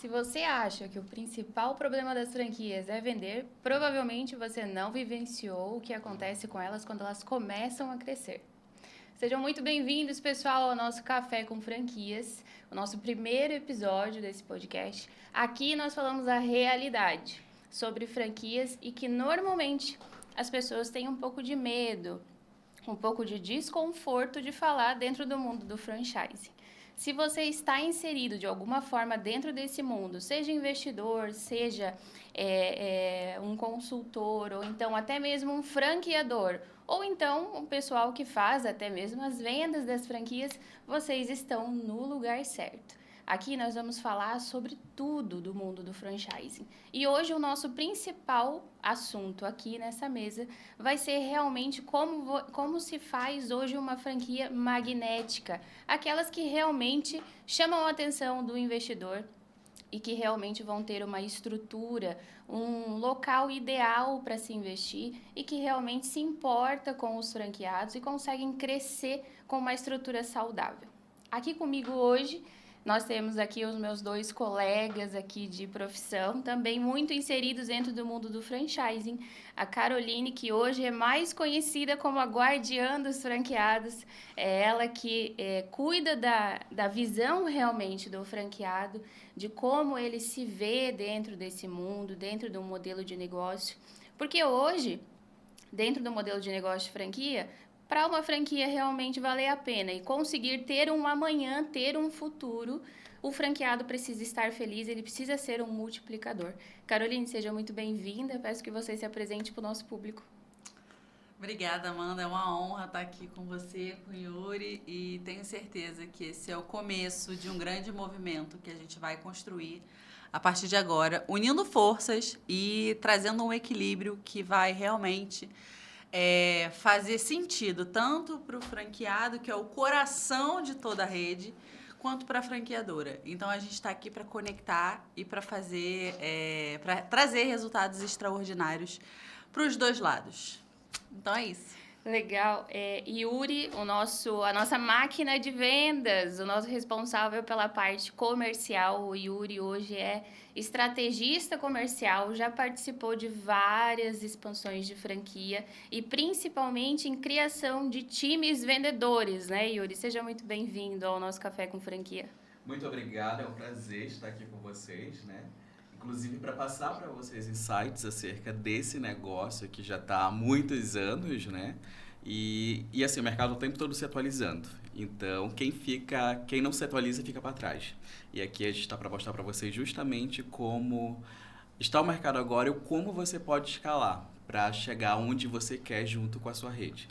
Se você acha que o principal problema das franquias é vender, provavelmente você não vivenciou o que acontece com elas quando elas começam a crescer. Sejam muito bem-vindos, pessoal, ao nosso Café com Franquias, o nosso primeiro episódio desse podcast. Aqui nós falamos a realidade sobre franquias e que normalmente as pessoas têm um pouco de medo, um pouco de desconforto de falar dentro do mundo do franchising. Se você está inserido de alguma forma dentro desse mundo, seja investidor, seja um consultor, ou então até mesmo um franqueador, ou então um pessoal que faz até mesmo as vendas das franquias, vocês estão no lugar certo. Aqui nós vamos falar sobre tudo do mundo do franchising. E hoje o nosso principal assunto aqui nessa mesa vai ser realmente como se faz hoje uma franquia magnética. Aquelas que realmente chamam a atenção do investidor e que realmente vão ter uma estrutura, um local ideal para se investir e que realmente se importa com os franqueados e conseguem crescer com uma estrutura saudável. Aqui comigo hoje nós temos aqui os meus dois colegas aqui de profissão, também muito inseridos dentro do mundo do franchising. A Caroline, que hoje é mais conhecida como a guardiã dos franqueados, é ela que cuida da visão realmente do franqueado, de como ele se vê dentro desse mundo, dentro do modelo de negócio. Porque hoje, dentro do modelo de negócio de franquia, para uma franquia realmente valer a pena e conseguir ter um amanhã, ter um futuro, o franqueado precisa estar feliz, ele precisa ser um multiplicador. Caroline, seja muito bem-vinda, peço que você se apresente para o nosso público. Obrigada, Amanda. É uma honra estar aqui com você, com o Yuri, e tenho certeza que esse é o começo de um grande movimento que a gente vai construir a partir de agora, unindo forças e trazendo um equilíbrio que vai realmente fazer sentido tanto para o franqueado, que é o coração de toda a rede, quanto para a franqueadora. Então a gente está aqui para conectar e para para trazer resultados extraordinários para os dois lados. Então é isso. Legal. Yuri, a nossa máquina de vendas, o nosso responsável pela parte comercial. O Yuri hoje é estrategista comercial, já participou de várias expansões de franquia e principalmente em criação de times vendedores, né, Yuri? Seja muito bem-vindo ao nosso Café com Franquia. Muito obrigado, é um prazer estar aqui com vocês, né? Inclusive para passar para vocês insights acerca desse negócio que já está há muitos anos, né? E assim, o mercado o tempo todo se atualizando. Então, quem não se atualiza fica para trás. E aqui a gente está para mostrar para vocês justamente como está o mercado agora e como você pode escalar para chegar onde você quer junto com a sua rede.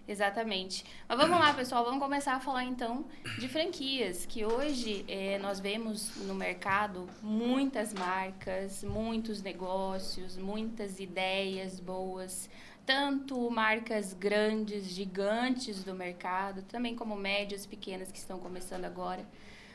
Exatamente. Mas vamos lá, pessoal, vamos começar a falar então de franquias, que hoje nós vemos no mercado muitas marcas, muitos negócios, muitas ideias boas, tanto marcas grandes, gigantes do mercado, também como médias, pequenas que estão começando agora,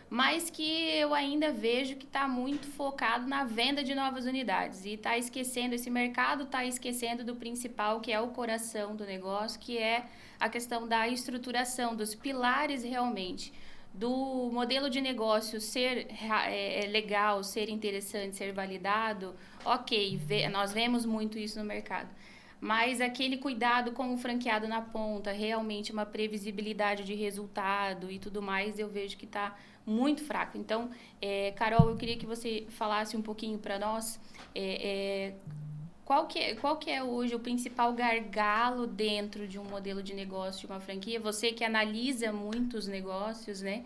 mas que eu ainda vejo que está muito focado na venda de novas unidades e está esquecendo, esse mercado está esquecendo do principal, que é o coração do negócio, que é a questão da estruturação, dos pilares realmente, do modelo de negócio ser legal, ser interessante, ser validado. Ok, nós vemos muito isso no mercado. Mas aquele cuidado com o franqueado na ponta, realmente uma previsibilidade de resultado e tudo mais, eu vejo que está muito fraco. Então, Carol, eu queria que você falasse um pouquinho para nós qual que é hoje o principal gargalo dentro de um modelo de negócio de uma franquia? Você que analisa muito os negócios, né?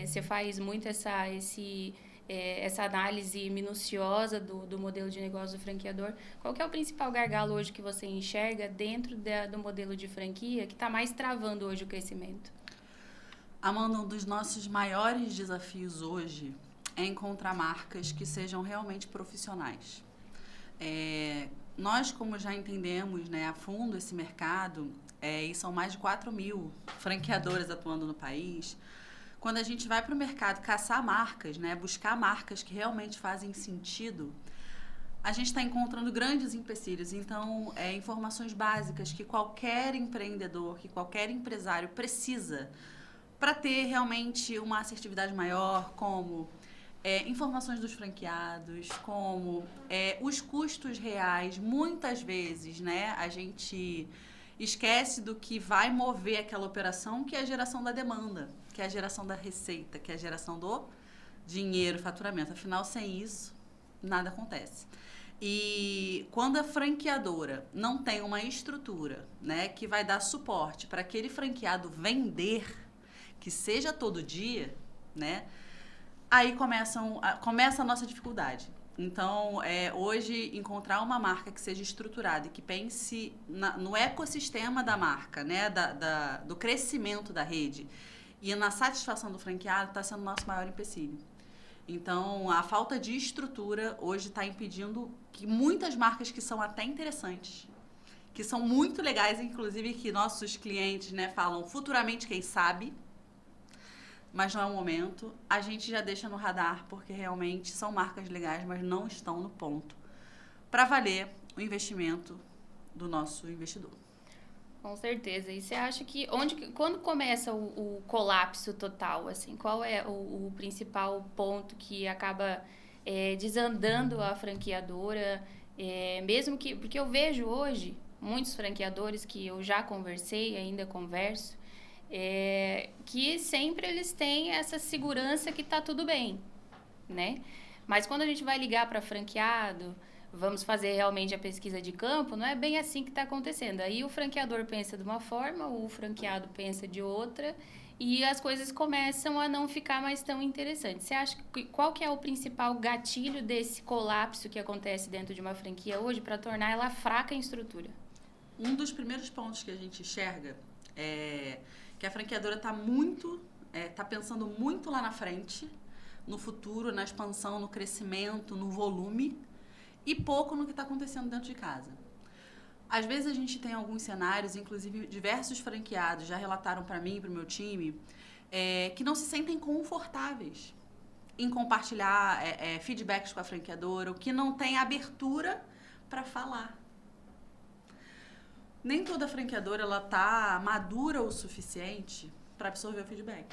Você faz muito essa análise minuciosa do modelo de negócio do franqueador. Qual que é o principal gargalo hoje que você enxerga dentro do modelo de franquia que está mais travando hoje o crescimento? Amanda, um dos nossos maiores desafios hoje é encontrar marcas que sejam realmente profissionais. Nós, como já entendemos, né, a fundo esse mercado, e são mais de 4.000 franqueadoras atuando no país, quando a gente vai para o mercado caçar marcas, né, buscar marcas que realmente fazem sentido, a gente está encontrando grandes empecilhos. Então, informações básicas que qualquer empreendedor, que qualquer empresário precisa para ter realmente uma assertividade maior, como informações dos franqueados, como os custos reais. Muitas vezes, né, a gente esquece do que vai mover aquela operação, que é a geração da demanda, que é a geração da receita, que é a geração do dinheiro, faturamento. Afinal, sem isso, nada acontece. E quando a franqueadora não tem uma estrutura, né, que vai dar suporte para aquele franqueado vender, que seja todo dia, né, aí começa a nossa dificuldade. Então, hoje, encontrar uma marca que seja estruturada e que pense no ecossistema da marca, né, do crescimento da rede e na satisfação do franqueado está sendo o nosso maior empecilho. Então, a falta de estrutura hoje está impedindo que muitas marcas que são até interessantes, que são muito legais, inclusive que nossos clientes, né, falam futuramente, quem sabe, mas não é o momento, a gente já deixa no radar, porque realmente são marcas legais, mas não estão no ponto para valer o investimento do nosso investidor. Com certeza. E você acha que quando começa o colapso total, assim, qual é o principal ponto que acaba desandando a franqueadora? Porque eu vejo hoje muitos franqueadores que eu já conversei, ainda converso, que sempre eles têm essa segurança que tá tudo bem, né? Mas quando a gente vai ligar para franqueado, vamos fazer realmente a pesquisa de campo, não é bem assim que está acontecendo. Aí o franqueador pensa de uma forma, o franqueado pensa de outra, e as coisas começam a não ficar mais tão interessantes. Você acha qual que é o principal gatilho desse colapso que acontece dentro de uma franquia hoje para tornar ela fraca em estrutura? Um dos primeiros pontos que a gente enxerga é que a franqueadora está pensando muito lá na frente, no futuro, na expansão, no crescimento, no volume, e pouco no que está acontecendo dentro de casa. Às vezes a gente tem alguns cenários, inclusive diversos franqueados já relataram para mim e para o meu time, que não se sentem confortáveis em compartilhar feedbacks com a franqueadora, ou que não tem abertura para falar. Nem toda franqueadora está madura o suficiente para absorver o feedback.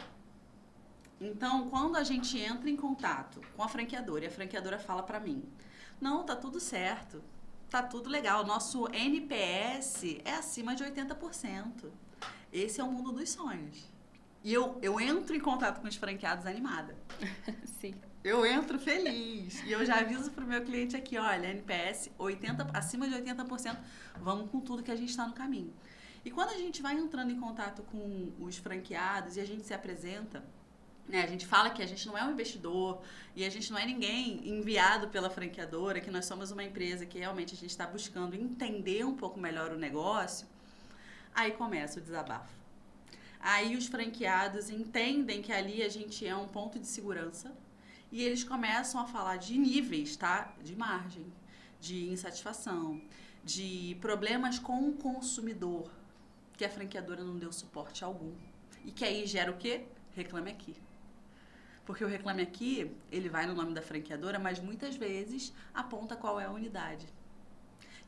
Então, quando a gente entra em contato com a franqueadora e a franqueadora fala para mim, não, tá tudo certo, tá tudo legal, nosso NPS é acima de 80%. Esse é o mundo dos sonhos. E eu entro em contato com os franqueados animada. Sim. Eu entro feliz. E eu já aviso pro meu cliente aqui, olha, NPS acima de 80%, vamos com tudo que a gente está no caminho. E quando a gente vai entrando em contato com os franqueados e a gente se apresenta, né, a gente fala que a gente não é um investidor e a gente não é ninguém enviado pela franqueadora, que nós somos uma empresa que realmente a gente está buscando entender um pouco melhor o negócio, aí começa o desabafo. Aí os franqueados entendem que ali a gente é um ponto de segurança e eles começam a falar de níveis, tá? De margem, de insatisfação, de problemas com o consumidor, que a franqueadora não deu suporte algum. E que aí gera o quê? Reclame Aqui. Porque o Reclame Aqui, ele vai no nome da franqueadora, mas muitas vezes aponta qual é a unidade.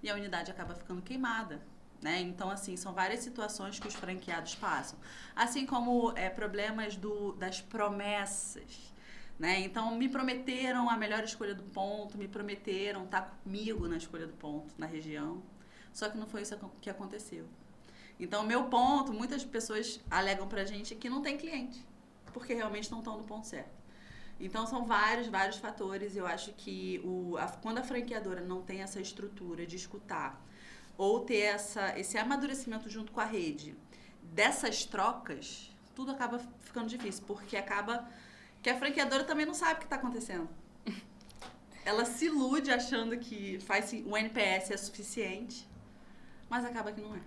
E a unidade acaba ficando queimada, né? Então, assim, são várias situações que os franqueados passam. Assim como problemas das promessas, né? Então, me prometeram a melhor escolha do ponto, me prometeram estar comigo na escolha do ponto, na região. Só que não foi isso que aconteceu. Então, meu ponto, muitas pessoas alegam pra gente que não tem cliente, porque realmente não estão no ponto certo. Então, são vários fatores. Eu acho que quando a franqueadora não tem essa estrutura de escutar ou ter esse amadurecimento junto com a rede dessas trocas, tudo acaba ficando difícil, porque acaba que a franqueadora também não sabe o que está acontecendo. Ela se ilude achando que o NPS é suficiente, mas acaba que não é.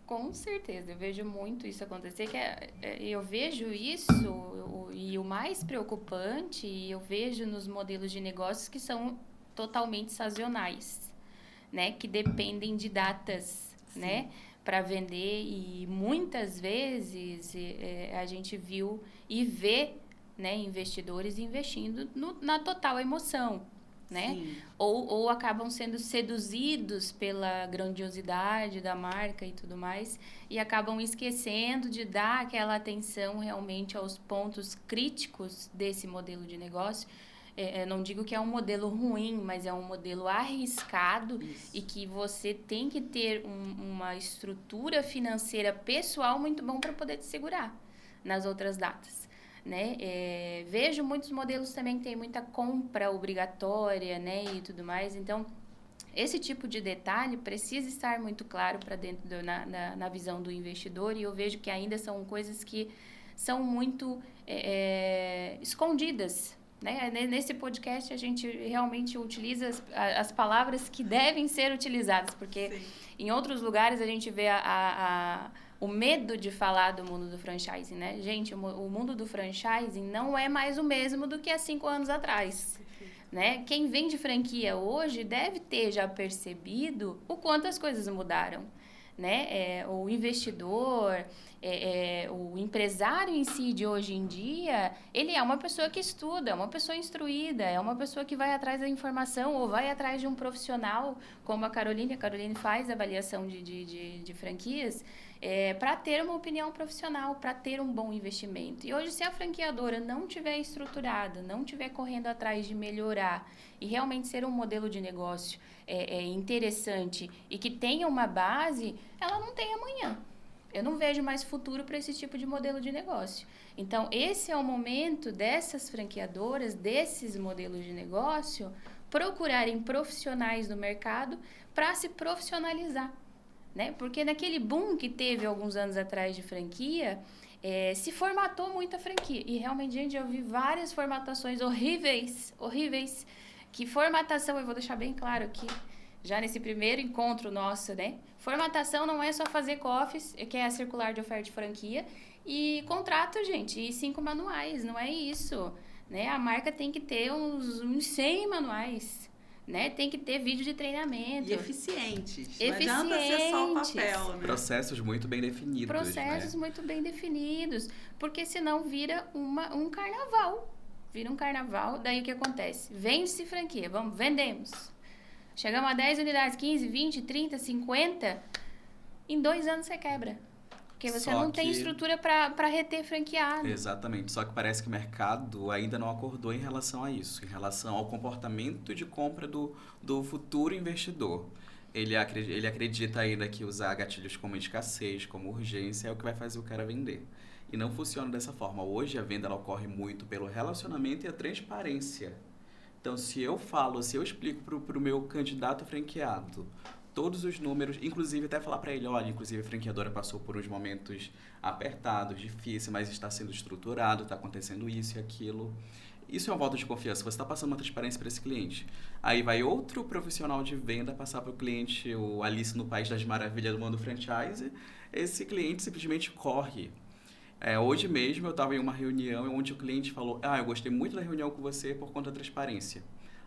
Com certeza, eu vejo muito isso acontecer, eu vejo isso, e o mais preocupante, eu vejo nos modelos de negócios que são totalmente sazonais, né? Que dependem de datas, sim, né? Para vender, e muitas vezes a gente viu e vê, né, investidores investindo na total emoção. né? Sim. Ou acabam sendo seduzidos pela grandiosidade da marca e tudo mais, e acabam esquecendo de dar aquela atenção realmente aos pontos críticos desse modelo de negócio. Não digo que é um modelo ruim, mas é um modelo arriscado. Isso. E que você tem que ter uma estrutura financeira pessoal muito bom para poder te segurar nas outras datas. Né? Vejo muitos modelos também que tem muita compra obrigatória, né? E tudo mais. Então, esse tipo de detalhe precisa estar muito claro para dentro na visão do investidor, e eu vejo que ainda são coisas que são muito escondidas. Né? Nesse podcast, a gente realmente utiliza as palavras que devem ser utilizadas, porque Sim. em outros lugares a gente vê o medo de falar do mundo do franchising, né? Gente, o mundo do franchising não é mais o mesmo do que há 5 anos atrás. Né? Quem vende franquia hoje deve ter já percebido o quanto as coisas mudaram. Né? O investidor, o empresário em si de hoje em dia, ele é uma pessoa que estuda, é uma pessoa instruída, é uma pessoa que vai atrás da informação ou vai atrás de um profissional, como a Caroline. A Caroline faz avaliação de franquias, para ter uma opinião profissional, para ter um bom investimento. E hoje, se a franqueadora não tiver estruturada, não tiver correndo atrás de melhorar e realmente ser um modelo de negócio interessante e que tenha uma base, ela não tem amanhã. Eu não vejo mais futuro para esse tipo de modelo de negócio. Então, esse é o momento dessas franqueadoras, desses modelos de negócio, procurarem profissionais no mercado para se profissionalizar. Né? Porque naquele boom que teve alguns anos atrás de franquia, se formatou muita franquia. E realmente, gente, eu vi várias formatações horríveis. Que formatação, eu vou deixar bem claro aqui, já nesse primeiro encontro nosso, né? Formatação não é só fazer COFES, que é a circular de oferta de franquia, e contrato, gente, e 5 manuais, não é isso. Né? A marca tem que ter uns 100 manuais. Né? Tem que ter vídeo de treinamento. E eficientes. Não adianta ser só papel, né? Processos muito bem definidos. Processos, né? Muito bem definidos. Porque senão vira um carnaval. Vira um carnaval. Daí o que acontece? Vende-se franquia. Vendemos. Chegamos a 10 unidades, 15, 20, 30, 50. Em 2 anos você quebra. Porque você não tem estrutura para reter franqueado. Exatamente. Só que parece que o mercado ainda não acordou em relação a isso, em relação ao comportamento de compra do futuro investidor. Ele acredita ainda que usar gatilhos como escassez, como urgência, é o que vai fazer o cara vender. E não funciona dessa forma. Hoje a venda ela ocorre muito pelo relacionamento e a transparência. Então, se eu explico para o meu candidato franqueado todos os números, inclusive até falar para ele, olha, inclusive a franqueadora passou por uns momentos apertados, difíceis, mas está sendo estruturado, está acontecendo isso e aquilo. Isso é uma volta de confiança, você está passando uma transparência para esse cliente. Aí vai outro profissional de venda passar para o cliente, o Alice no País das Maravilhas do mundo franchise, esse cliente simplesmente corre. Hoje mesmo eu estava em uma reunião onde o cliente falou, eu gostei muito da reunião com você por conta da transparência.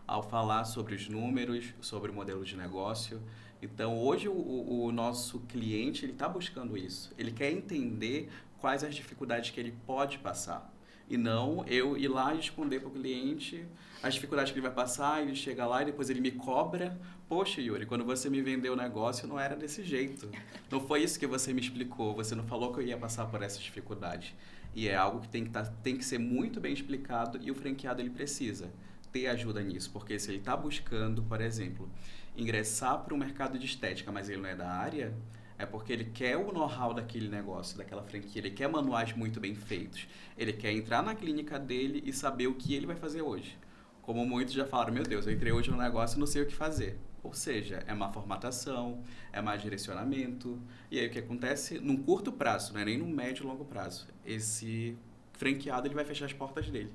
Ao falar sobre os números, sobre o modelo de negócio. Então, hoje o nosso cliente ele está buscando isso. Ele quer entender quais as dificuldades que ele pode passar. E não eu ir lá e responder para o cliente as dificuldades que ele vai passar, ele chega lá e depois ele me cobra. Poxa, Yuri, quando você me vendeu o negócio não era desse jeito. Não foi isso que você me explicou. Você não falou que eu ia passar por essas dificuldades. E é algo que tem que ser muito bem explicado e o franqueado ele precisa ter ajuda nisso. Porque se ele está buscando, por exemplo, ingressar para o mercado de estética, mas ele não é da área, é porque ele quer o know-how daquele negócio, daquela franquia, ele quer manuais muito bem feitos. Ele quer entrar na clínica dele e saber o que ele vai fazer hoje. Como muitos já falaram, meu Deus, eu entrei hoje no negócio e não sei o que fazer. Ou seja, é má formatação, é má direcionamento. E aí o que acontece? Num curto prazo, não é nem no médio e longo prazo. Esse franqueado ele vai fechar as portas dele.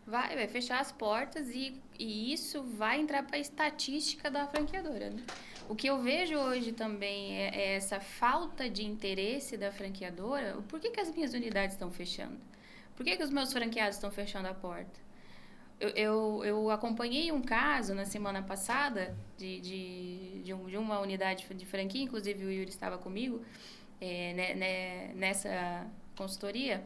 Vai fechar as portas e isso vai entrar para a estatística da franqueadora. Né? O que eu vejo hoje também é essa falta de interesse da franqueadora. Por que as minhas unidades estão fechando? Por que os meus franqueados estão fechando a porta? Eu acompanhei um caso na semana passada de uma unidade de franquia, inclusive o Yuri estava comigo nessa consultoria,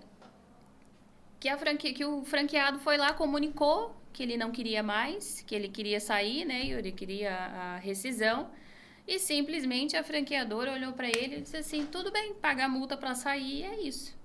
que o franqueado foi lá, comunicou que ele não queria mais, que ele queria sair, né, Yuri? Queria a rescisão. E simplesmente a franqueadora olhou para ele e disse assim, tudo bem, paga a multa para sair e é isso.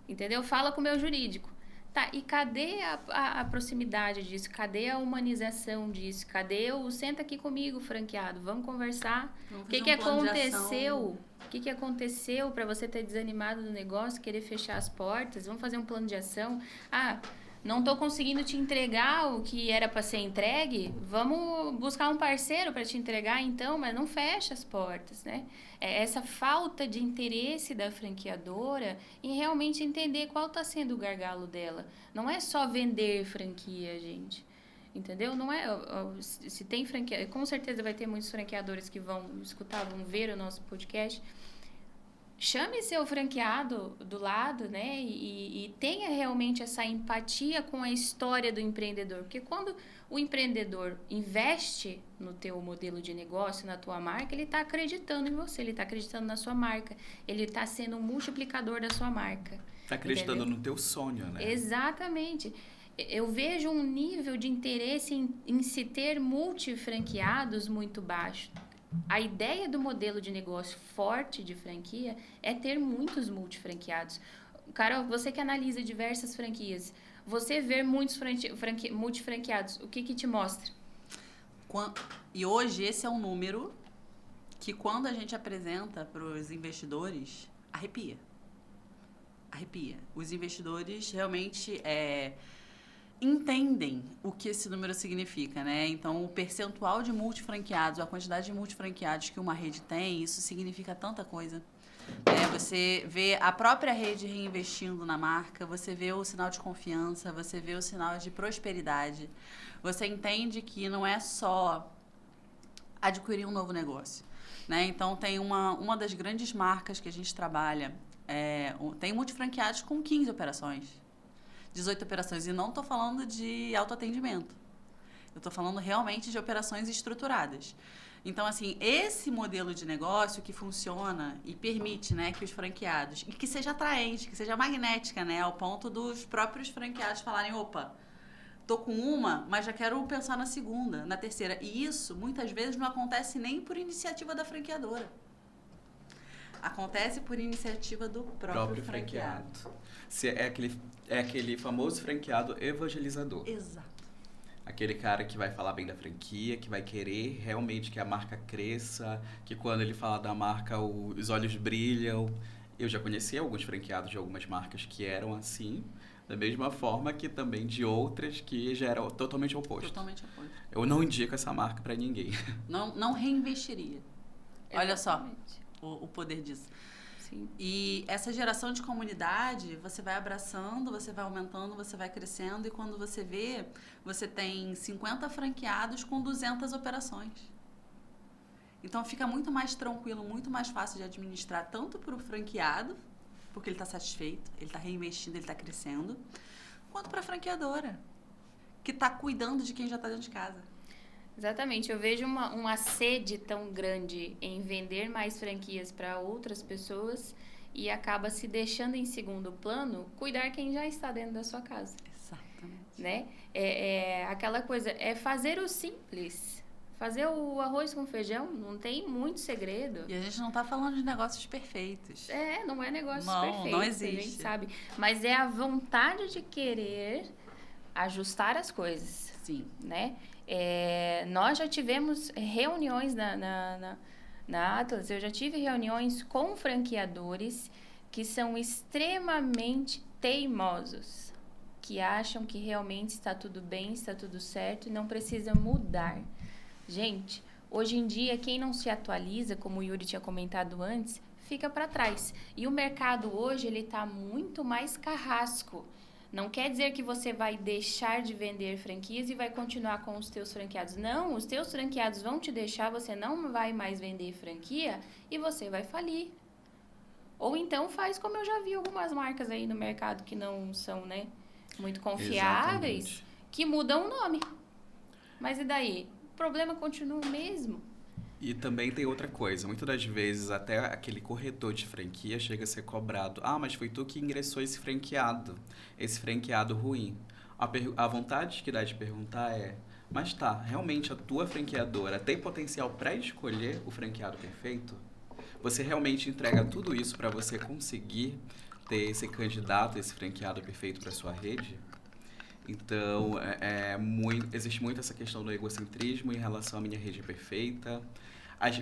Entendeu? Fala com o meu jurídico. Tá, e cadê a proximidade disso? Cadê a humanização disso? Cadê o senta aqui comigo, franqueado? Vamos conversar. O que aconteceu? O que aconteceu para você ter desanimado do negócio, querer fechar as portas? Vamos fazer um plano de ação? Ah, não estou conseguindo te entregar o que era para ser entregue? Vamos buscar um parceiro para te entregar então, mas não fecha as portas, né? Essa falta de interesse da franqueadora em realmente entender qual está sendo o gargalo dela. Não é só vender franquia, gente. Entendeu? Não é... Se tem franquia... Com certeza vai ter muitos franqueadores que vão escutar, vão ver o nosso podcast. Chame seu franqueado do lado, né? E tenha realmente essa empatia com a história do empreendedor. Porque quando o empreendedor investe no teu modelo de negócio, na tua marca, ele está acreditando em você, ele está acreditando na sua marca, ele está sendo um multiplicador da sua marca. Está acreditando no teu sonho, né? Exatamente. Eu vejo um nível de interesse em se ter multifranqueados muito baixo. A ideia do modelo de negócio forte de franquia é ter muitos multifranqueados. Carol, você que analisa diversas franquias, você ver muitos multifranqueados, o que te mostra? E hoje esse é um número que quando a gente apresenta para os investidores, arrepia. Arrepia. Os investidores realmente entendem o que esse número significa, né? Então, o percentual de multifranqueados, a quantidade de multifranqueados que uma rede tem, isso significa tanta coisa. Você vê a própria rede reinvestindo na marca, você vê o sinal de confiança, você vê o sinal de prosperidade. Você entende que não é só adquirir um novo negócio, né? Então, tem uma das grandes marcas que a gente trabalha, tem multifranqueados com 15 operações. 18 operações. E não estou falando de autoatendimento. Eu estou falando realmente de operações estruturadas. Então, assim, esse modelo de negócio que funciona e permite, né, que os franqueados... E que seja atraente, que seja magnética, né? Ao ponto dos próprios franqueados falarem, opa, tô com uma, mas já quero pensar na segunda, na terceira. E isso, muitas vezes, não acontece nem por iniciativa da franqueadora. Acontece por iniciativa do próprio franqueado. É aquele famoso franqueado evangelizador. Exato. Aquele cara que vai falar bem da franquia, que vai querer realmente que a marca cresça, que quando ele fala da marca os olhos brilham. Eu já conheci alguns franqueados de algumas marcas que eram assim, da mesma forma que também de outras que já eram totalmente oposto. Totalmente oposto. Eu não indico essa marca para ninguém. Não reinvestiria. Olha só o poder disso. Sim. E essa geração de comunidade, você vai abraçando, você vai aumentando, você vai crescendo e quando você vê, você tem 50 franqueados com 200 operações. Então fica muito mais tranquilo, muito mais fácil de administrar, tanto para o franqueado, porque ele está satisfeito, ele está reinvestindo, ele está crescendo, quanto para a franqueadora, que está cuidando de quem já está dentro de casa. Exatamente, eu vejo uma sede tão grande em vender mais franquias para outras pessoas e acaba se deixando em segundo plano cuidar quem já está dentro da sua casa. Exatamente. Né? Aquela coisa, fazer o simples. Fazer o arroz com feijão não tem muito segredo. E a gente não está falando de negócios perfeitos. Não é negócio perfeito, não existe. a gente sabe. Mas é a vontade de querer ajustar as coisas. Sim. Né? Nós já tivemos reuniões na Atlas, eu já tive reuniões com franqueadores que são extremamente teimosos, que acham que realmente está tudo bem, está tudo certo e não precisa mudar. Gente, hoje em dia, quem não se atualiza, como o Yuri tinha comentado antes, fica para trás. E o mercado hoje, ele está muito mais carrasco. Não quer dizer que você vai deixar de vender franquias e vai continuar com os teus franqueados. Não, os teus franqueados vão te deixar, você não vai mais vender franquia e você vai falir. Ou então faz como eu já vi algumas marcas aí no mercado que não são, né, muito confiáveis, Exatamente. que mudam o nome. Mas e daí? O problema continua o mesmo. E também tem outra coisa, muitas das vezes até aquele corretor de franquia chega a ser cobrado. Ah, mas foi tu que ingressou esse franqueado ruim. A vontade que dá de perguntar é, mas tá, realmente a tua franqueadora tem potencial para escolher o franqueado perfeito? Você realmente entrega tudo isso para você conseguir ter esse candidato, esse franqueado perfeito para sua rede? Então, existe muito essa questão do egocentrismo em relação à minha rede perfeita.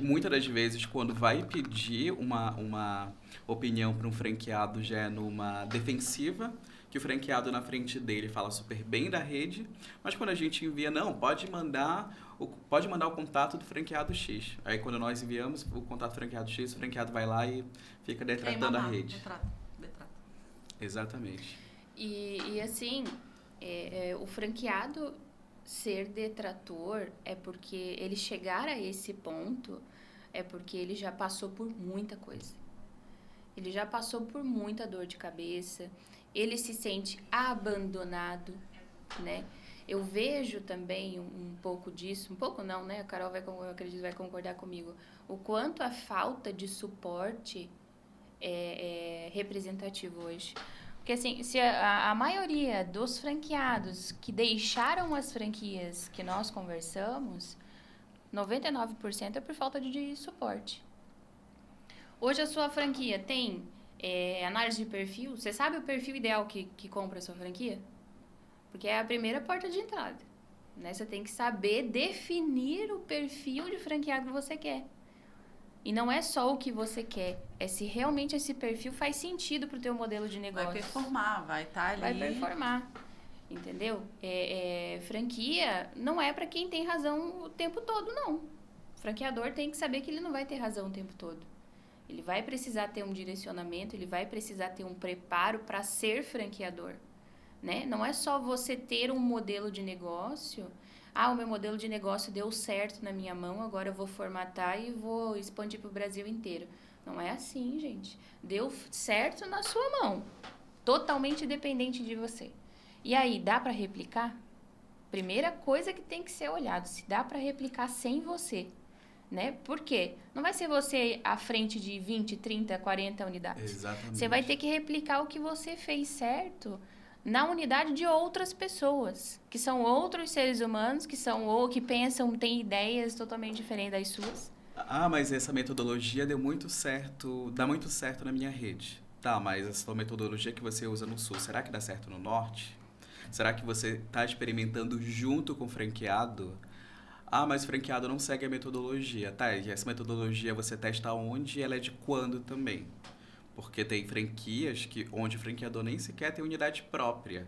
Muitas das vezes, quando vai pedir uma opinião para um franqueado, já é numa defensiva, que o franqueado na frente dele fala super bem da rede, mas quando a gente envia, não, pode mandar o contato do franqueado X. Aí quando nós enviamos o contato do franqueado X, o franqueado vai lá e fica detratando a rede. Detrata. Exatamente. E assim, o franqueado ser detrator é porque ele chegar a esse ponto é porque ele já passou por muita coisa. Ele já passou por muita dor de cabeça, ele se sente abandonado, né? Eu vejo também um pouco disso, um pouco não, né? A Carol eu acredito, vai concordar comigo. O quanto a falta de suporte é representativo hoje. Porque, assim, se a maioria dos franqueados que deixaram as franquias que nós conversamos, 99% é por falta de suporte. Hoje a sua franquia tem análise de perfil? Você sabe o perfil ideal que compra a sua franquia? Porque é a primeira porta de entrada, né? Você tem que saber definir o perfil de franqueado que você quer. E não é só o que você quer, é se realmente esse perfil faz sentido pro teu modelo de negócio. Vai performar, vai estar ali. Vai performar, entendeu? Franquia não é para quem tem razão o tempo todo, não. O franqueador tem que saber que ele não vai ter razão o tempo todo. Ele vai precisar ter um direcionamento, ele vai precisar ter um preparo para ser franqueador, né? Não é só você ter um modelo de negócio. Ah, o meu modelo de negócio deu certo na minha mão, agora eu vou formatar e vou expandir para o Brasil inteiro. Não é assim, gente. Deu certo na sua mão. Totalmente dependente de você. E aí, dá para replicar? Primeira coisa que tem que ser olhado, se dá para replicar sem você, né? Por quê? Não vai ser você à frente de 20, 30, 40 unidades. Exatamente. Você vai ter que replicar o que você fez certo na unidade de outras pessoas, que são outros seres humanos, que pensam, têm ideias totalmente diferentes das suas. Ah, mas essa metodologia dá muito certo na minha rede. Tá, mas essa metodologia que você usa no Sul, será que dá certo no Norte? Será que você está experimentando junto com o franqueado? Ah, mas o franqueado não segue a metodologia. Tá, e essa metodologia você testa onde e ela é de quando também? Porque tem franquias onde o franqueador nem sequer tem unidade própria.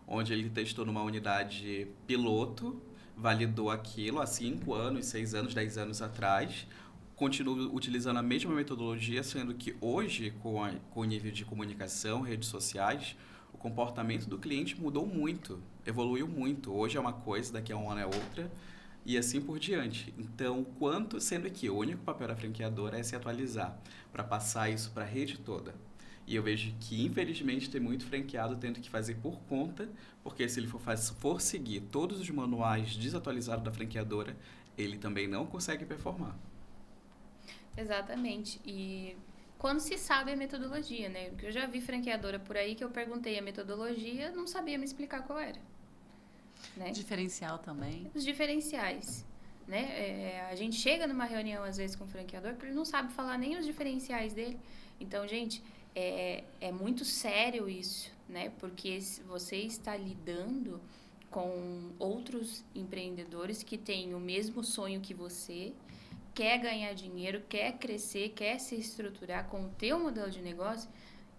Onde ele testou numa unidade piloto, validou aquilo há 5 anos, 6 anos, 10 anos atrás, continua utilizando a mesma metodologia, sendo que hoje, com o nível de comunicação, redes sociais, o comportamento do cliente mudou muito, evoluiu muito. Hoje é uma coisa, daqui a um ano é outra, e assim por diante. Então, sendo que o único papel da franqueadora é se atualizar, para passar isso para a rede toda. E eu vejo que, infelizmente, tem muito franqueado tendo que fazer por conta, porque se ele for seguir todos os manuais desatualizados da franqueadora, ele também não consegue performar. Exatamente. E quando se sabe a metodologia, né? Porque eu já vi franqueadora por aí que eu perguntei a metodologia, não sabia me explicar qual era. Né? Diferencial também. Os diferenciais, né? A gente chega numa reunião, às vezes, com o franqueador, que ele não sabe falar nem os diferenciais dele. Então, gente, é muito sério isso, né? Porque você está lidando com outros empreendedores que têm o mesmo sonho que você, quer ganhar dinheiro, quer crescer, quer se estruturar com o teu modelo de negócio,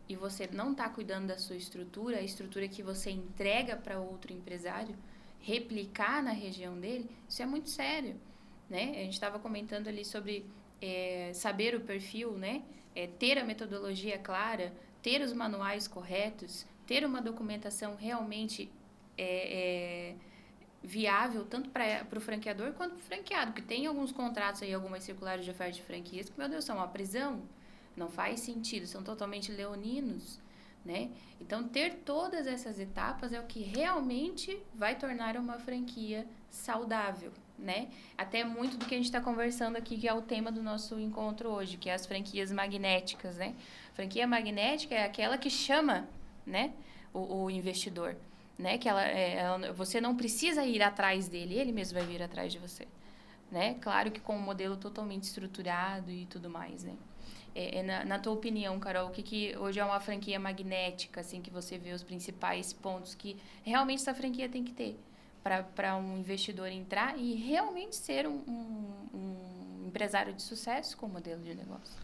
e você não está cuidando da sua estrutura, a estrutura que você entrega para outro empresário, replicar na região dele, isso é muito sério, né? A gente estava comentando ali sobre saber o perfil, né? Ter a metodologia clara, ter os manuais corretos, ter uma documentação realmente viável, tanto para o franqueador quanto para o franqueado, porque tem alguns contratos aí, algumas circulares de oferta de franquias que, meu Deus, são uma prisão, não faz sentido, são totalmente leoninos, né? Então, ter todas essas etapas é o que realmente vai tornar uma franquia saudável, né? Até muito do que a gente está conversando aqui, que é o tema do nosso encontro hoje, que é as franquias magnéticas, né? Franquia magnética é aquela que chama, né, o investidor, né? Que você não precisa ir atrás dele, ele mesmo vai vir atrás de você, né? Claro que com um modelo totalmente estruturado e tudo mais, né? Na tua opinião, Carol, o que hoje é uma franquia magnética, assim, que você vê os principais pontos que realmente essa franquia tem que ter para um investidor entrar e realmente ser um empresário de sucesso com o modelo de negócio?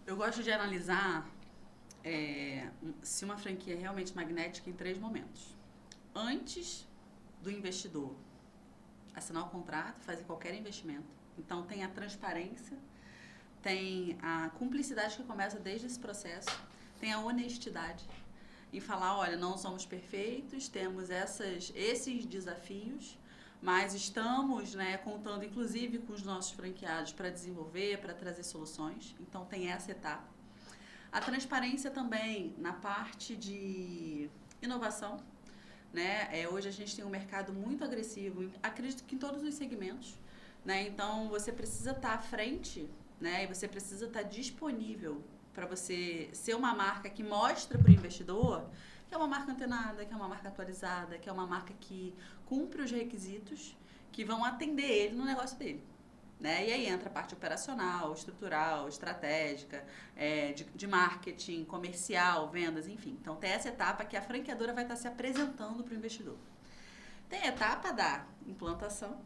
Eu gosto de analisar se uma franquia é realmente magnética em 3 momentos. Antes do investidor assinar o contrato, fazer qualquer investimento. Então, tem a transparência, tem a cumplicidade que começa desde esse processo, tem a honestidade em falar, olha, não somos perfeitos, temos esses desafios, mas estamos, né, contando inclusive com os nossos franqueados para desenvolver, para trazer soluções. Então, tem essa etapa. A transparência também na parte de inovação, né? Hoje a gente tem um mercado muito agressivo, acredito que em todos os segmentos, né? Então, você precisa estar à frente, né? E você precisa estar disponível para você ser uma marca que mostra para o investidor que é uma marca antenada, que é uma marca atualizada, que é uma marca que cumpre os requisitos que vão atender ele no negócio dele. Né? E aí entra a parte operacional, estrutural, estratégica, de marketing, comercial, vendas, enfim. Então, tem essa etapa que a franqueadora vai estar se apresentando para o investidor. Tem a etapa da implantação,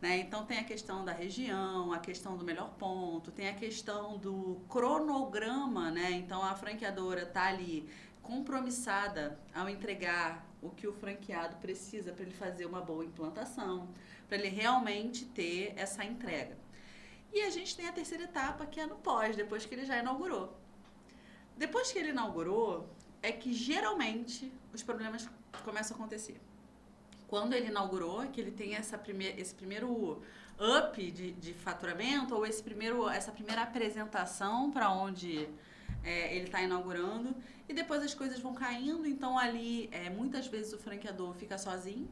né? Então, tem a questão da região, a questão do melhor ponto, tem a questão do cronograma, né? Então, a franqueadora está ali compromissada ao entregar o que o franqueado precisa para ele fazer uma boa implantação, para ele realmente ter essa entrega. E a gente tem a terceira etapa, que é no pós, depois que ele já inaugurou. Depois que ele inaugurou, é que geralmente os problemas começam a acontecer. Quando ele inaugurou, que ele tem esse primeiro up de faturamento, ou essa primeira apresentação para onde ele está inaugurando, e depois as coisas vão caindo, então ali muitas vezes o franqueador fica sozinho,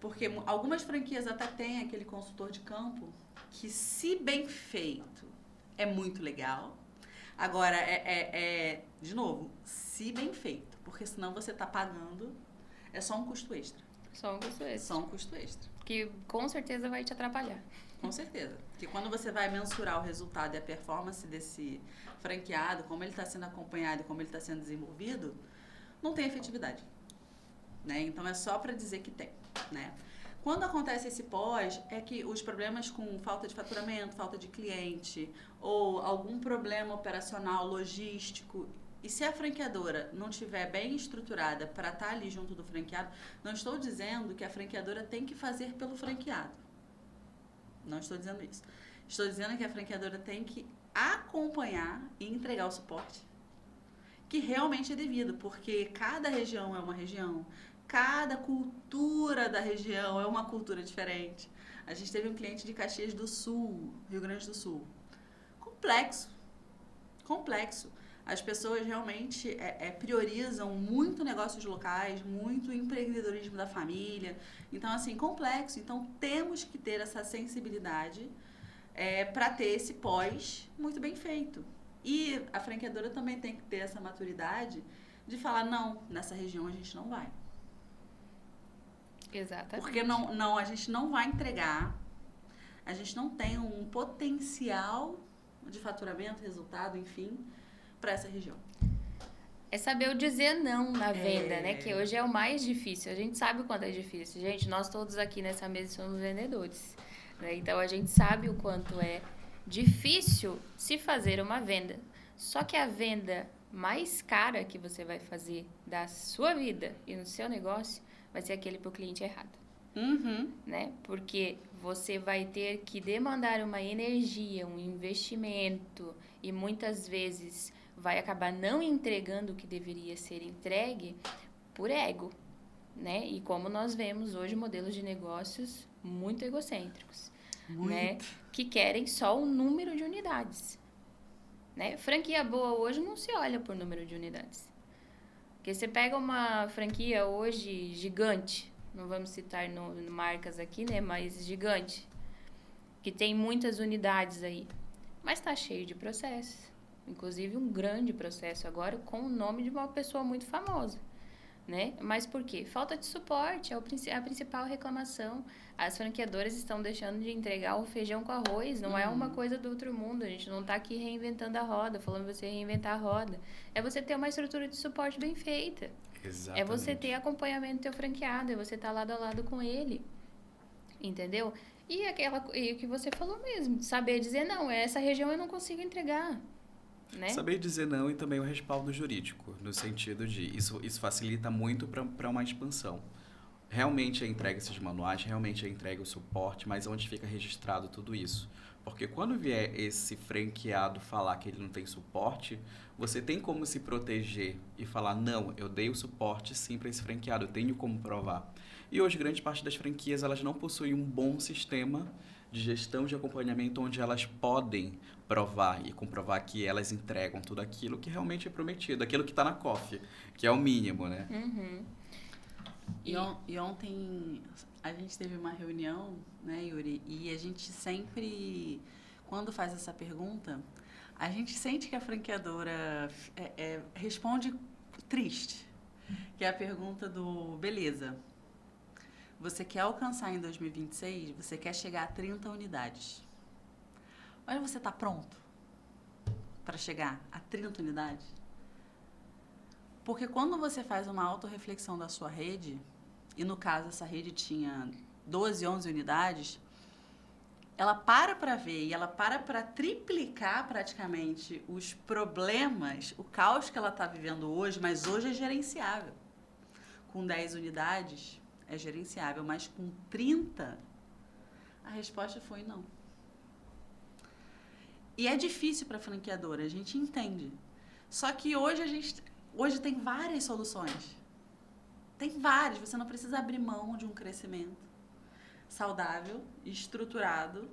porque algumas franquias até têm aquele consultor de campo que, se bem feito, é muito legal. Agora, de novo, se bem feito, porque senão você está pagando, é só um custo extra. Só um custo extra. Só um custo extra. Que com certeza vai te atrapalhar. Com certeza. Porque quando você vai mensurar o resultado e a performance desse franqueado, como ele está sendo acompanhado e como ele está sendo desenvolvido, não tem efetividade. Né? Então, é só para dizer que tem. Né? Quando acontece esse pós, é que os problemas com falta de faturamento, falta de cliente, ou algum problema operacional, logístico, e se a franqueadora não estiver bem estruturada para estar ali junto do franqueado, não estou dizendo que a franqueadora tem que fazer pelo franqueado. Não estou dizendo isso. Estou dizendo que a franqueadora tem que acompanhar e entregar o suporte que realmente é devido, porque cada região é uma região, cada cultura da região é uma cultura diferente. A gente teve um cliente de Caxias do Sul, Rio Grande do Sul. Complexo. As pessoas realmente priorizam muito negócios locais, muito empreendedorismo da família. Então, assim, complexo. Então, temos que ter essa sensibilidade para ter esse pós muito bem feito. E a franqueadora também tem que ter essa maturidade de falar, não, nessa região a gente não vai. Exatamente. Porque não, a gente não vai entregar, a gente não tem um potencial de faturamento, resultado, enfim, para essa região. É saber o dizer não na venda, né? Que hoje é o mais difícil. A gente sabe o quanto é difícil. Gente, nós todos aqui nessa mesa somos vendedores, né? Então, a gente sabe o quanto é difícil se fazer uma venda. Só que a venda mais cara que você vai fazer da sua vida e no seu negócio vai ser aquele para o cliente errado. Uhum. Né? Porque você vai ter que demandar uma energia, um investimento e muitas vezes vai acabar não entregando o que deveria ser entregue por ego, né? E como nós vemos hoje modelos de negócios muito egocêntricos, né? Que querem só o número de unidades, né? Franquia boa hoje não se olha por número de unidades. Porque você pega uma franquia hoje gigante, não vamos citar marcas aqui, né, mas gigante, que tem muitas unidades aí, mas está cheio de processos. Inclusive um grande processo agora com o nome de uma pessoa muito famosa, né? Mas por quê? Falta de suporte, é a principal reclamação. As franqueadoras estão deixando de entregar o feijão com arroz, não é uma coisa do outro mundo. A gente não está aqui reinventando a roda, falando você reinventar a roda. É você ter uma estrutura de suporte bem feita. Exatamente. É você ter acompanhamento do teu franqueado, é você estar lado a lado com ele. Entendeu? E o que você falou mesmo, saber dizer não, essa região eu não consigo entregar. Né? Saber dizer não e também o respaldo jurídico, no sentido de isso facilita muito para uma expansão. Realmente é entregue esses manuais, realmente é entregue o suporte, mas onde fica registrado tudo isso? Porque quando vier esse franqueado falar que ele não tem suporte, você tem como se proteger e falar, não, eu dei o suporte sim para esse franqueado, eu tenho como provar. E hoje, grande parte das franquias, elas não possuem um bom sistema de gestão de acompanhamento onde elas podem provar e comprovar que elas entregam tudo aquilo que realmente é prometido, aquilo que está na COF, que é o mínimo, né? Uhum. E ontem a gente teve uma reunião, né, Yuri? E a gente sempre, quando faz essa pergunta, a gente sente que a franqueadora responde triste, que é a pergunta do, beleza, você quer alcançar em 2026, você quer chegar a 30 unidades. Mas você está pronto para chegar a 30 unidades? Porque quando você faz uma autorreflexão da sua rede, e no caso essa rede tinha 12, 11 unidades, ela para ver e ela para triplicar praticamente os problemas, o caos que ela está vivendo hoje, mas hoje é gerenciável. Com 10 unidades é gerenciável, mas com 30, a resposta foi não. E é difícil para a franqueadora, a gente entende. Só que hoje tem várias soluções. Tem várias. Você não precisa abrir mão de um crescimento saudável, estruturado,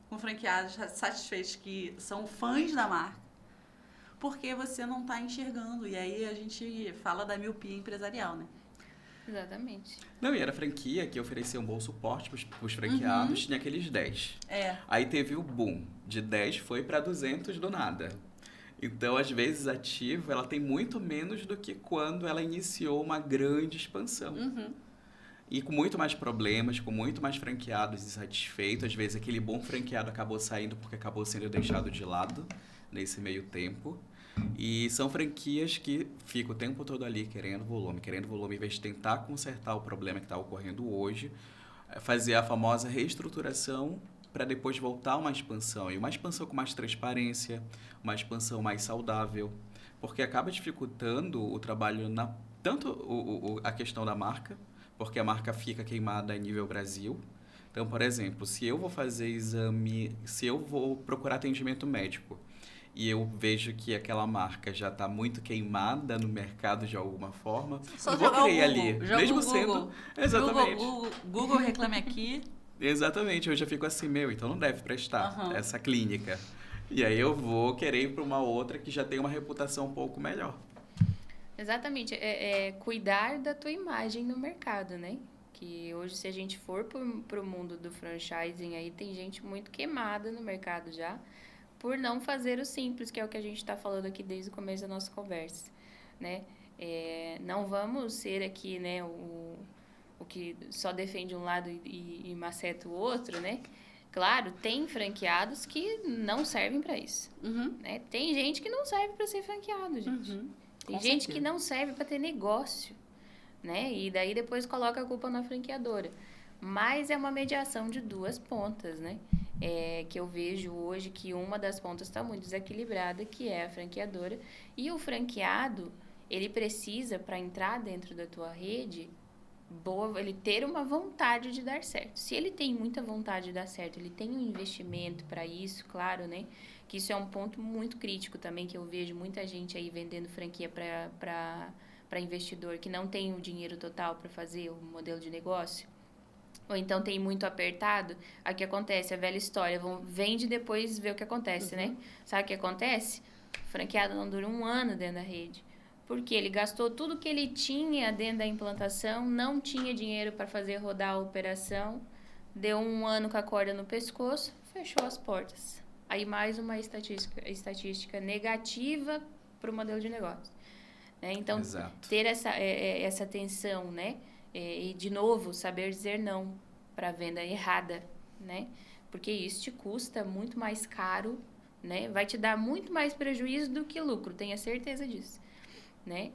com franqueados satisfeitos que são fãs da marca, porque você não está enxergando. E aí a gente fala da miopia empresarial, né? Exatamente. Não, e era franquia que oferecia um bom suporte para os franqueados, tinha aqueles 10. Aí teve o boom, de 10 foi para 200 do nada. Então, às vezes, a ativa, ela tem muito menos do que quando ela iniciou uma grande expansão. E com muito mais problemas, com muito mais franqueados insatisfeitos. Às vezes, aquele bom franqueado acabou saindo porque acabou sendo deixado de lado nesse meio tempo. E são franquias que ficam o tempo todo ali querendo volume, em vez de tentar consertar o problema que está ocorrendo hoje, fazer a famosa reestruturação para depois voltar a uma expansão. E uma expansão com mais transparência, uma expansão mais saudável, porque acaba dificultando o trabalho, tanto a questão da marca, porque a marca fica queimada a nível Brasil. Então, por exemplo, se eu vou fazer exame, se eu vou procurar atendimento médico, e eu vejo que aquela marca já está muito queimada no mercado de alguma forma, só eu vou querer ir ali. Mesmo Google. sendo... Exatamente. Google reclame aqui. Exatamente, eu já fico assim, então não deve prestar essa clínica. E aí eu vou querer ir para uma outra que já tem uma reputação um pouco melhor. Exatamente, é cuidar da tua imagem no mercado, né? Que hoje, se a gente for para o mundo do franchising, aí tem gente muito queimada no mercado já, por não fazer o simples, que é o que a gente está falando aqui desde o começo da nossa conversa, né? Não vamos ser aqui, né, o que só defende um lado e maceta o outro, né? Claro, tem franqueados que não servem para isso, né? Tem gente que não serve para ser franqueado, gente. Tem gente que não serve para ter negócio, né? E daí depois coloca a culpa na franqueadora. Mas é uma mediação de duas pontas, né? Que eu vejo hoje que uma das pontas está muito desequilibrada, que é a franqueadora. E o franqueado, ele precisa, para entrar dentro da tua rede, ele ter uma vontade de dar certo. Se ele tem muita vontade de dar certo, ele tem um investimento para isso, claro, né? Que isso é um ponto muito crítico também, que eu vejo muita gente aí vendendo franquia para investidor que não tem o dinheiro total para fazer o modelo de negócio. Ou então tem muito apertado. Aí o que acontece? A velha história. Vende e depois vê o que acontece, né? Sabe o que acontece? O franqueado não dura um ano dentro da rede. Porque ele gastou tudo que ele tinha dentro da implantação, não tinha dinheiro para fazer rodar a operação, deu 1 ano com a corda no pescoço, fechou as portas. Aí mais uma estatística negativa para o modelo de negócio. Né? Então, Exato. ter essa atenção, né? E, de novo, saber dizer não para a venda errada, né? Porque isso te custa muito mais caro, né? Vai te dar muito mais prejuízo do que lucro, tenha certeza disso. Né?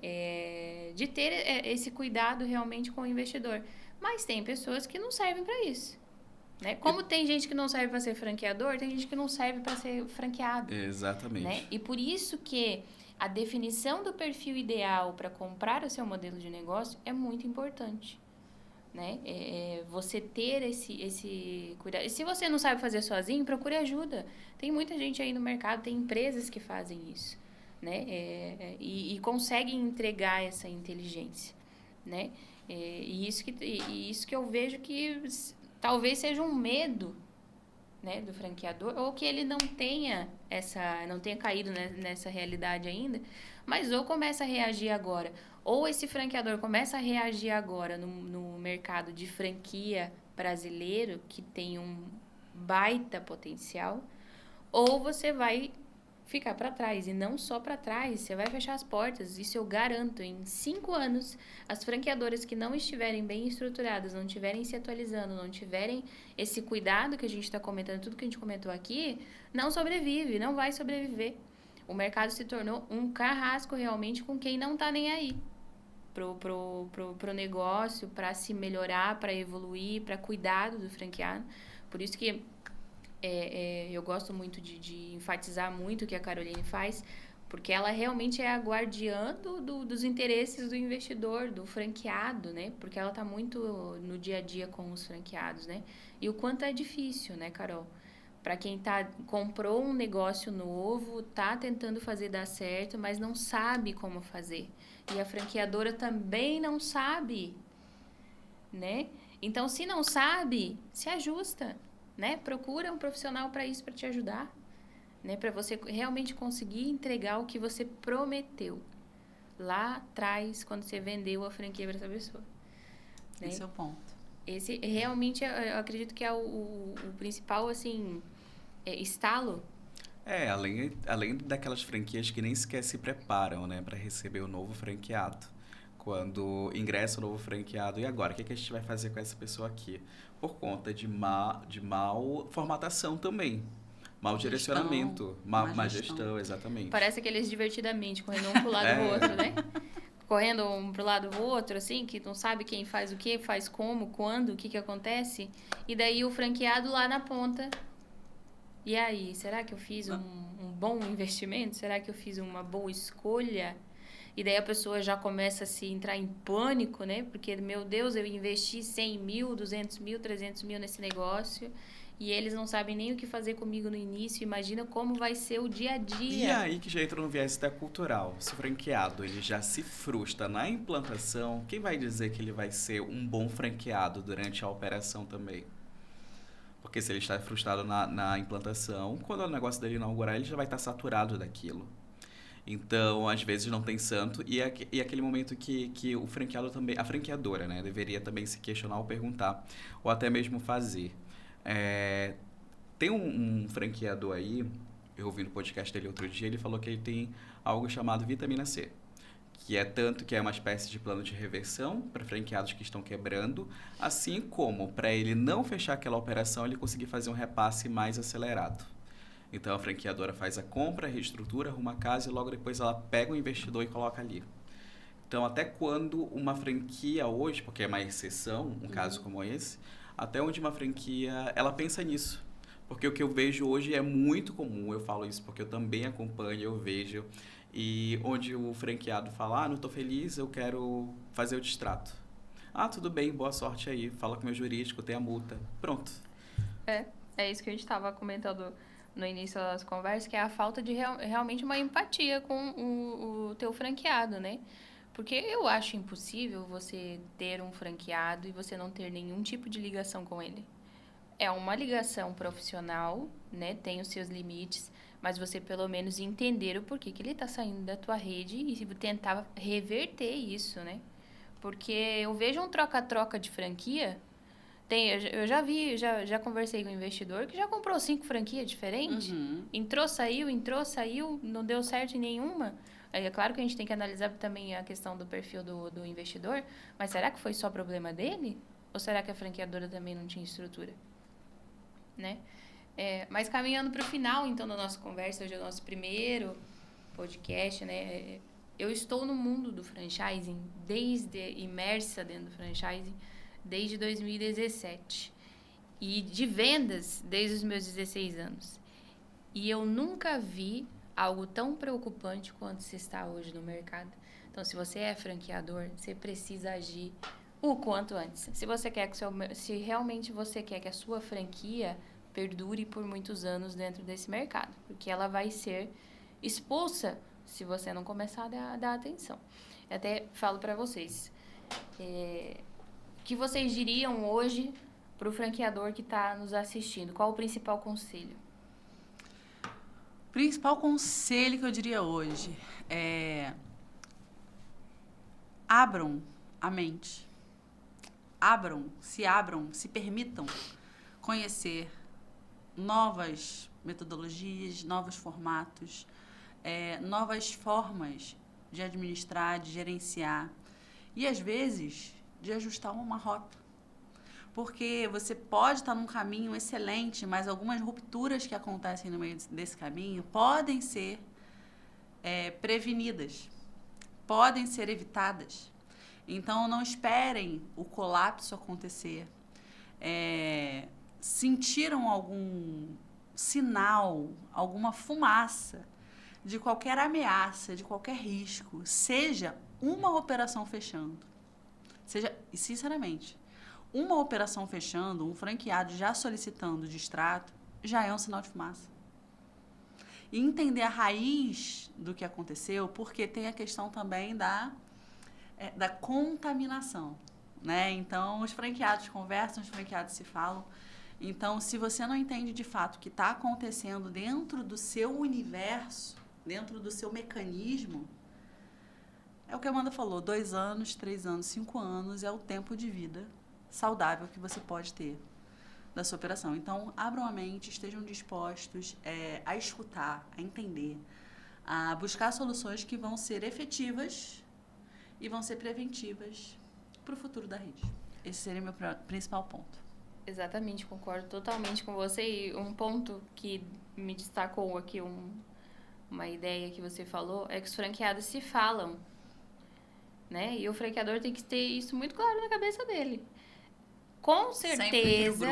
De ter esse cuidado realmente com o investidor. Mas tem pessoas que não servem para isso. Né? Como tem gente que não serve para ser franqueador, tem gente que não serve para ser franqueado. Exatamente. Né? E por isso que a definição do perfil ideal para comprar o seu modelo de negócio é muito importante. Né? Você ter esse cuidado. E se você não sabe fazer sozinho, procure ajuda. Tem muita gente aí no mercado, tem empresas que fazem isso. Né? E conseguem entregar essa inteligência. Né? E isso que eu vejo que talvez seja um medo, né, do franqueador, ou que ele não tenha caído nessa realidade ainda, mas ou começa a reagir agora, ou esse franqueador começa a reagir agora no mercado de franquia brasileiro, que tem um baita potencial, ou você vai ficar para trás. E não só para trás, você vai fechar as portas. Isso eu garanto. Em 5 anos, as franqueadoras que não estiverem bem estruturadas, não estiverem se atualizando, não tiverem esse cuidado que a gente está comentando, tudo que a gente comentou aqui, não sobrevive, não vai sobreviver. O mercado se tornou um carrasco realmente com quem não está nem aí pro negócio, para se melhorar, para evoluir, para cuidado do franqueado. Por isso que eu gosto muito de enfatizar muito o que a Caroline faz, porque ela realmente é a guardiã dos interesses do investidor, do franqueado, né? Porque ela está muito no dia a dia com os franqueados, né? E o quanto é difícil, né, Carol? Para quem comprou um negócio novo, tá tentando fazer dar certo, mas não sabe como fazer. E a franqueadora também não sabe, né? Então, se não sabe, se ajusta. Né? Procura um profissional para isso, para te ajudar, né? Para você realmente conseguir entregar o que você prometeu lá atrás, quando você vendeu a franquia para essa pessoa. Né? Esse é o ponto. Esse realmente, eu acredito que é o principal, assim, estalo. Além daquelas franquias que nem sequer se preparam, né, para receber o novo franqueado. Quando ingressa o novo franqueado, e agora? O que a gente vai fazer com essa pessoa aqui? Por conta de mal formatação também. Mau direcionamento, má gestão, exatamente. Parece aqueles divertidamente, correndo um pro lado do outro, né? Correndo um pro lado do outro, assim, que não sabe quem faz o quê, faz como, quando, o que acontece. E daí o franqueado lá na ponta. E aí, será que eu fiz um bom investimento? Será que eu fiz uma boa escolha? E daí a pessoa já começa a se entrar em pânico, né? Porque, meu Deus, eu investi 100 mil, 200 mil, 300 mil nesse negócio e eles não sabem nem o que fazer comigo no início. Imagina como vai ser o dia a dia. E aí que já entra no viés da cultural. Se o franqueado ele já se frustra na implantação, quem vai dizer que ele vai ser um bom franqueado durante a operação também? Porque se ele está frustrado na implantação, quando o negócio dele inaugurar, ele já vai estar saturado daquilo. Então, às vezes não tem santo. E aquele momento que o franqueado também, a franqueadora, né, deveria também se questionar ou perguntar, ou até mesmo fazer. Tem um franqueador aí, eu ouvi no podcast dele outro dia, ele falou que ele tem algo chamado vitamina C. Que é uma espécie de plano de reversão para franqueados que estão quebrando, assim como para ele não fechar aquela operação, ele conseguir fazer um repasse mais acelerado. Então, a franqueadora faz a compra, reestrutura, arruma a casa e logo depois ela pega o investidor e coloca ali. Então, até quando uma franquia hoje, porque é uma exceção, um caso como esse, até onde uma franquia, ela pensa nisso. Porque o que eu vejo hoje é muito comum, eu falo isso porque eu também acompanho, eu vejo, e onde o franqueado fala, não estou feliz, eu quero fazer o distrato. Tudo bem, boa sorte aí, fala com o meu jurídico, tem a multa. Pronto. É isso que a gente estava comentando no início das conversas, que é a falta de realmente uma empatia com o teu franqueado, né? Porque eu acho impossível você ter um franqueado e você não ter nenhum tipo de ligação com ele. É uma ligação profissional, né? Tem os seus limites, mas você pelo menos entender o porquê que ele está saindo da tua rede e tentar reverter isso, né? Porque eu vejo um troca-troca de franquia. Eu já vi, já conversei com um investidor que já comprou 5 franquias diferentes. Entrou, saiu, não deu certo em nenhuma. É claro que a gente tem que analisar também a questão do perfil do investidor, mas será que foi só problema dele? Ou será que a franqueadora também não tinha estrutura? Né? Mas caminhando para o final, então, da nossa conversa, hoje é o nosso primeiro podcast, né? Eu estou no mundo do franchising, imersa dentro do franchising, desde 2017. E de vendas desde os meus 16 anos. E eu nunca vi algo tão preocupante quanto se está hoje no mercado. Então, se você é franqueador, você precisa agir o quanto antes. Se realmente você quer que a sua franquia perdure por muitos anos dentro desse mercado, porque ela vai ser expulsa se você não começar a dar atenção. Eu até falo para vocês, o que vocês diriam hoje para o franqueador que está nos assistindo? Qual o principal conselho? O principal conselho que eu diria hoje é: abram a mente. Abram, se permitam conhecer novas metodologias, novos formatos, novas formas de administrar, de gerenciar e, às vezes, de ajustar uma rota. Porque você pode estar num caminho excelente, mas algumas rupturas que acontecem no meio desse caminho podem ser prevenidas, podem ser evitadas. Então, não esperem o colapso acontecer. Sentiram algum sinal, alguma fumaça de qualquer ameaça, de qualquer risco, seja uma operação fechando, sinceramente, uma operação fechando, um franqueado já solicitando distrato, já é um sinal de fumaça. E entender a raiz do que aconteceu, porque tem a questão também da contaminação, né? Então, os franqueados conversam, os franqueados se falam. Então, se você não entende de fato o que está acontecendo dentro do seu universo, dentro do seu mecanismo, é o que a Amanda falou, 2 anos, 3 anos, 5 anos é o tempo de vida saudável que você pode ter da sua operação. Então, abram a mente, estejam dispostos a escutar, a entender, a buscar soluções que vão ser efetivas e vão ser preventivas para o futuro da rede. Esse seria o meu principal ponto. Exatamente, concordo totalmente com você. E um ponto que me destacou aqui, uma ideia que você falou, é que os franqueados se falam, né? E o franqueador tem que ter isso muito claro na cabeça dele. Com certeza,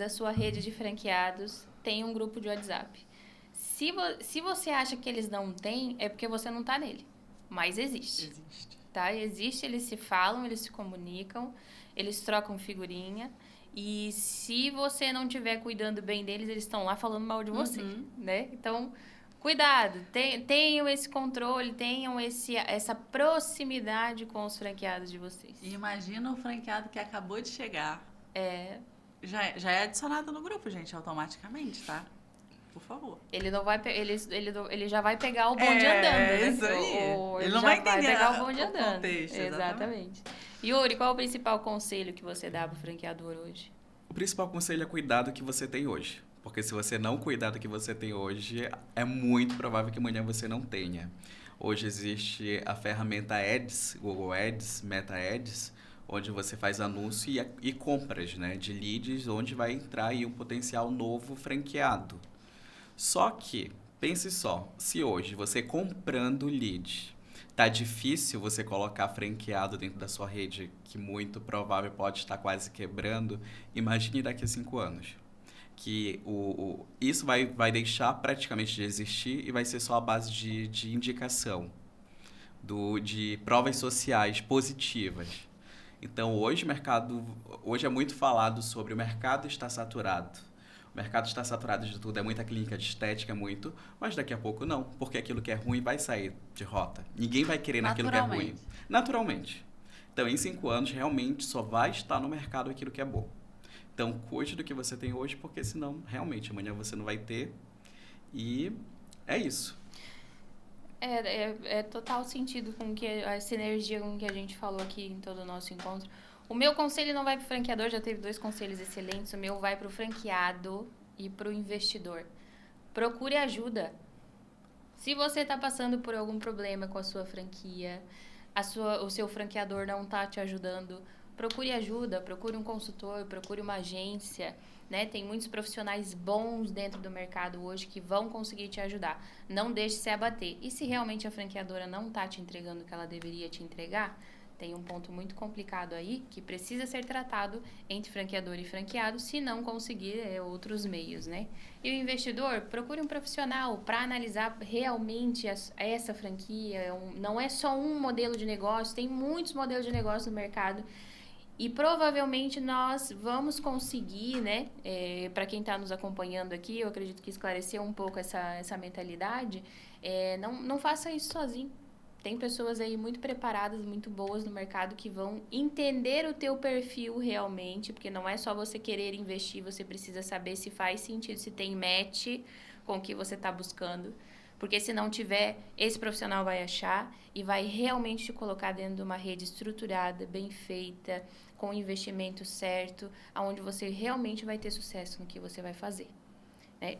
a sua rede de franqueados tem um grupo de WhatsApp. Se você acha que eles não têm, é porque você não está nele. Mas existe. Tá? Existe, eles se falam, eles se comunicam, eles trocam figurinha. E se você não estiver cuidando bem deles, eles estão lá falando mal de você, né? Então, cuidado, tenham esse controle, tenham essa proximidade com os franqueados de vocês. E imagina o franqueado que acabou de chegar. Já é adicionado no grupo, gente, automaticamente, tá? Por favor. Ele não vai ele já vai pegar o bonde andando, né? Isso aí. Ele não vai entender pegar o bonde andando. Contexto, exatamente. Yuri, qual é o principal conselho que você dá para o franqueador hoje? O principal conselho é cuidar do que você tem hoje. Porque se você não cuidar do que você tem hoje, é muito provável que amanhã você não tenha. Hoje existe a ferramenta Ads, Google Ads, Meta Ads, onde você faz anúncio e compras, né, de leads, onde vai entrar aí um potencial novo franqueado. Só que, pense só, se hoje você comprando lead, tá difícil você colocar franqueado dentro da sua rede, que muito provável pode estar quase quebrando, imagine daqui a 5 anos. Que isso vai deixar praticamente de existir e vai ser só a base de indicação, de provas sociais positivas. Então, hoje é muito falado sobre o mercado estar saturado. O mercado está saturado de tudo, é muita clínica de estética, mas daqui a pouco não, porque aquilo que é ruim vai sair de rota. Ninguém vai querer naquilo que é ruim. Naturalmente. Então, em 5 anos, realmente só vai estar no mercado aquilo que é bom. Então, cuide do que você tem hoje, porque senão, realmente, amanhã você não vai ter. E é isso. É total sentido com que a sinergia com que a gente falou aqui em todo o nosso encontro. O meu conselho não vai para o franqueador, já teve 2 conselhos excelentes. O meu vai para o franqueado e para o investidor. Procure ajuda. Se você está passando por algum problema com a sua franquia, o seu franqueador não está te ajudando, procure ajuda, procure um consultor, procure uma agência, né? Tem muitos profissionais bons dentro do mercado hoje que vão conseguir te ajudar. Não deixe se abater. E se realmente a franqueadora não está te entregando o que ela deveria te entregar, tem um ponto muito complicado aí que precisa ser tratado entre franqueador e franqueado, se não conseguir outros meios, né? E o investidor, procure um profissional para analisar realmente essa franquia. Não é só um modelo de negócio, tem muitos modelos de negócio no mercado. E provavelmente nós vamos conseguir, né? Para quem está nos acompanhando aqui, eu acredito que esclareceu um pouco essa mentalidade. Não faça isso sozinho. Tem pessoas aí muito preparadas, muito boas no mercado que vão entender o teu perfil realmente, porque não é só você querer investir, você precisa saber se faz sentido, se tem match com o que você está buscando. Porque se não tiver, esse profissional vai achar e vai realmente te colocar dentro de uma rede estruturada, bem feita, com o investimento certo, onde você realmente vai ter sucesso no que você vai fazer.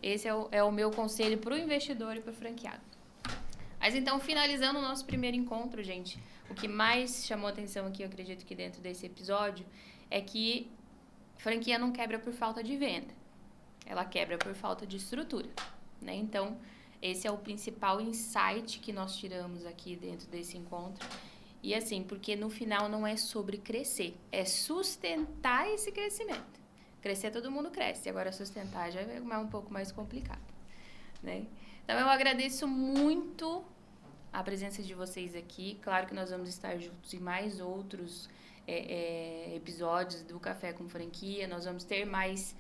Esse é o meu conselho para o investidor e para o franqueado. Mas então, finalizando o nosso primeiro encontro, gente, o que mais chamou atenção aqui, eu acredito que dentro desse episódio, é que franquia não quebra por falta de venda. Ela quebra por falta de estrutura, né? Então, esse é o principal insight que nós tiramos aqui dentro desse encontro. E assim, porque no final não é sobre crescer, é sustentar esse crescimento. Crescer todo mundo cresce, agora sustentar já é um pouco mais complicado, né? Então, eu agradeço muito a presença de vocês aqui. Claro que nós vamos estar juntos em mais outros episódios do Café com Franquia. Nós vamos ter mais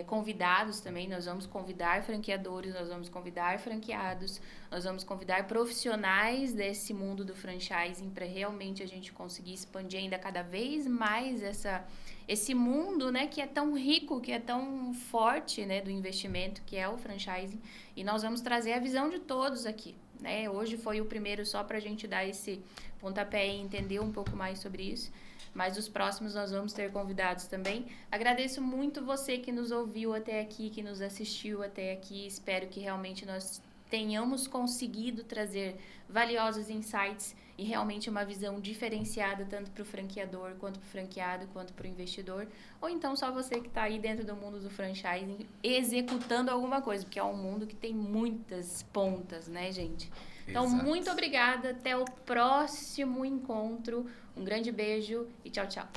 convidados também. Nós vamos convidar franqueadores, nós vamos convidar franqueados, nós vamos convidar profissionais desse mundo do franchising para realmente a gente conseguir expandir ainda cada vez mais esse mundo, né, que é tão rico, que é tão forte, né, do investimento, que é o franchising. E nós vamos trazer a visão de todos aqui, né? Hoje foi o primeiro só para a gente dar esse pontapé e entender um pouco mais sobre isso. Mas os próximos nós vamos ter convidados também. Agradeço muito você que nos ouviu até aqui, que nos assistiu até aqui. Espero que realmente nós tenhamos conseguido trazer valiosos insights e realmente uma visão diferenciada tanto para o franqueador, quanto para o franqueado, quanto para o investidor. Ou então só você que está aí dentro do mundo do franchising executando alguma coisa, porque é um mundo que tem muitas pontas, né, gente? Então, Exato. Muito obrigada. Até o próximo encontro. Um grande beijo e tchau, tchau.